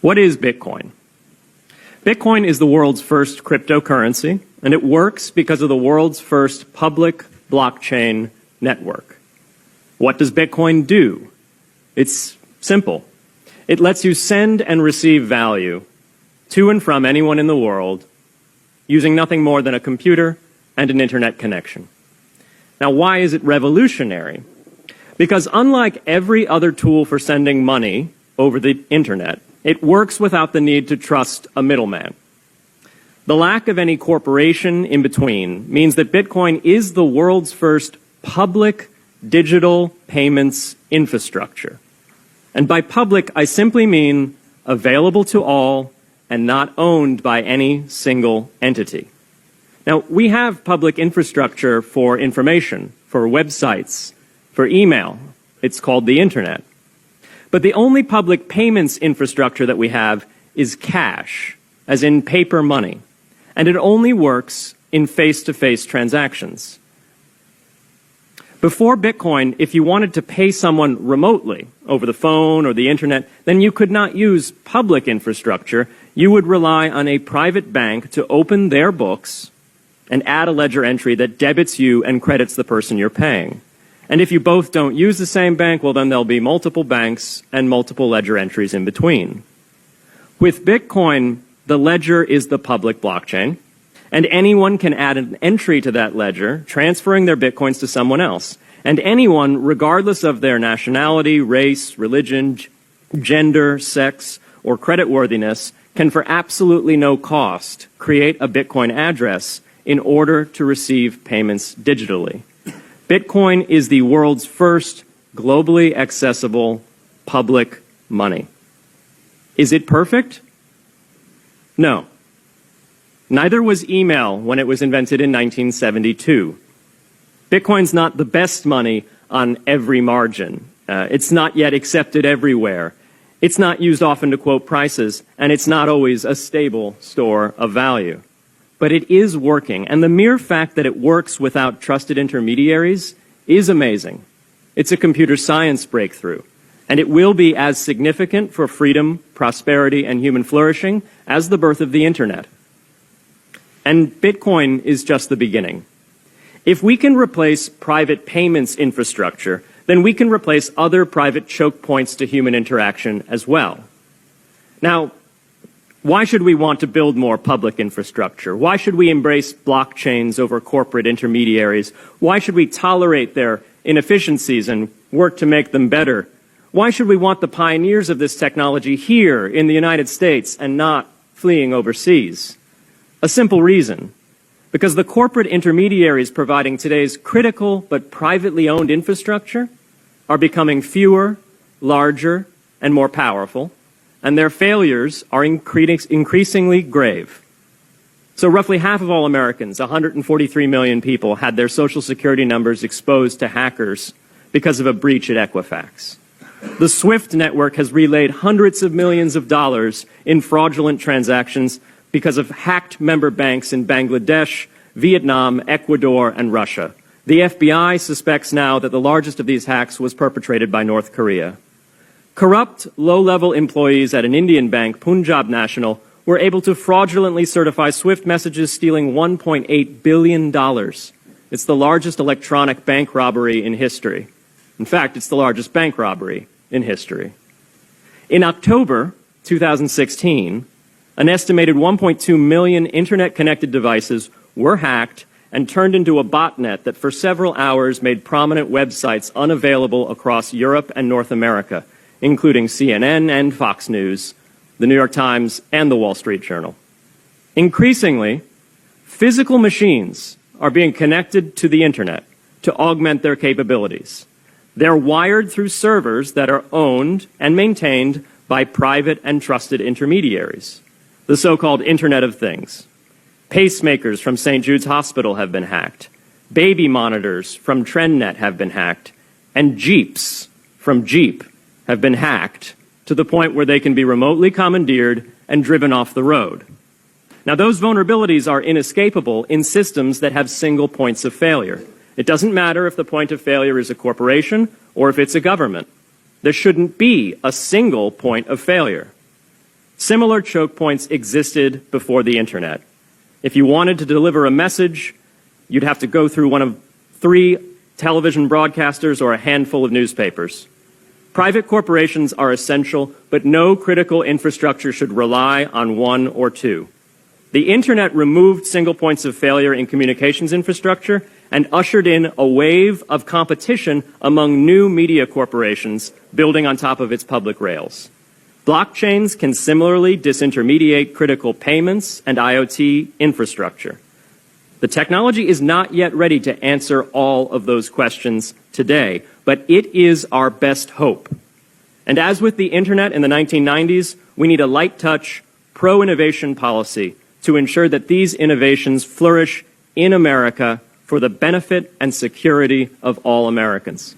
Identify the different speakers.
Speaker 1: What is Bitcoin? Bitcoin is the world's first cryptocurrency, and it works because of the world's first public blockchain network. What does Bitcoin do? It's simple. It lets you send and receive value to and from anyone in the world using nothing more than a computer and an internet connection. Now, why is it revolutionary? Because unlike every other tool for sending money over the internet, it works without the need to trust a middleman. The lack of any corporation in between means that Bitcoin is the world's first public digital payments infrastructure. And by public, I simply mean available to all and not owned by any single entity. Now, we have public infrastructure for information, for websites, for email. It's called the internet. But the only public payments infrastructure that we have is cash, as in paper money. And it only works in face-to-face transactions. Before Bitcoin, if you wanted to pay someone remotely over the phone or the internet, then you could not use public infrastructure. You would rely on a private bank to open their books and add a ledger entry that debits you and credits the person you're paying. And if you both don't use the same bank, well, then there'll be multiple banks and multiple ledger entries in between. With Bitcoin, the ledger is the public blockchain, and anyone can add an entry to that ledger, transferring their Bitcoins to someone else. And anyone, regardless of their nationality, race, religion, gender, sex, or creditworthiness, can for absolutely no cost create a Bitcoin address in order to receive payments digitally. Bitcoin is the world's first globally accessible public money. Is it perfect? No. Neither was email when it was invented in 1972. Bitcoin's not the best money on every margin. It's not yet accepted everywhere. It's not used often to quote prices, and it's not always a stable store of value. But it is working, and the mere fact that it works without trusted intermediaries is amazing. It's a computer science breakthrough, and it will be as significant for freedom, prosperity, and human flourishing as the birth of the internet. And Bitcoin is just the beginning. If we can replace private payments infrastructure, then we can replace other private choke points to human interaction as well. Now, why should we want to build more public infrastructure? Why should we embrace blockchains over corporate intermediaries? Why should we tolerate their inefficiencies and work to make them better? Why should we want the pioneers of this technology here in the United States and not fleeing overseas? A simple reason. Because the corporate intermediaries providing today's critical but privately owned infrastructure are becoming fewer, larger, and more powerful, and their failures are increasingly grave. So roughly half of all Americans, 143 million people, had their Social Security numbers exposed to hackers because of a breach at Equifax. The SWIFT network has relayed hundreds of millions of dollars in fraudulent transactions because of hacked member banks in Bangladesh, Vietnam, Ecuador, and Russia. The FBI suspects now that the largest of these hacks was perpetrated by North Korea. Corrupt, low-level employees at an Indian bank, Punjab National, were able to fraudulently certify SWIFT messages, stealing $1.8 billion. It's the largest electronic bank robbery in history. In fact, it's the largest bank robbery in history. In October 2016, an estimated 1.2 million internet-connected devices were hacked and turned into a botnet that for several hours made prominent websites unavailable across Europe and North America, including CNN and Fox News, the New York Times, and the Wall Street Journal. Increasingly, physical machines are being connected to the internet to augment their capabilities. They're wired through servers that are owned and maintained by private and trusted intermediaries, the so-called Internet of Things. Pacemakers from St. Jude's Hospital have been hacked. Baby monitors from TrendNet have been hacked. And Jeeps from Jeep have been hacked to the point where they can be remotely commandeered and driven off the road. Now, those vulnerabilities are inescapable in systems that have single points of failure. It doesn't matter if the point of failure is a corporation or if it's a government. There shouldn't be a single point of failure. Similar choke points existed before the internet. If you wanted to deliver a message, you'd have to go through one of 3 television broadcasters or a handful of newspapers. Private corporations are essential, but no critical infrastructure should rely on 1 or 2. The internet removed single points of failure in communications infrastructure and ushered in a wave of competition among new media corporations building on top of its public rails. Blockchains can similarly disintermediate critical payments and IoT infrastructure. The technology is not yet ready to answer all of those questions today, but it is our best hope. And as with the internet in the 1990s, we need a light-touch, pro-innovation policy to ensure that these innovations flourish in America for the benefit and security of all Americans.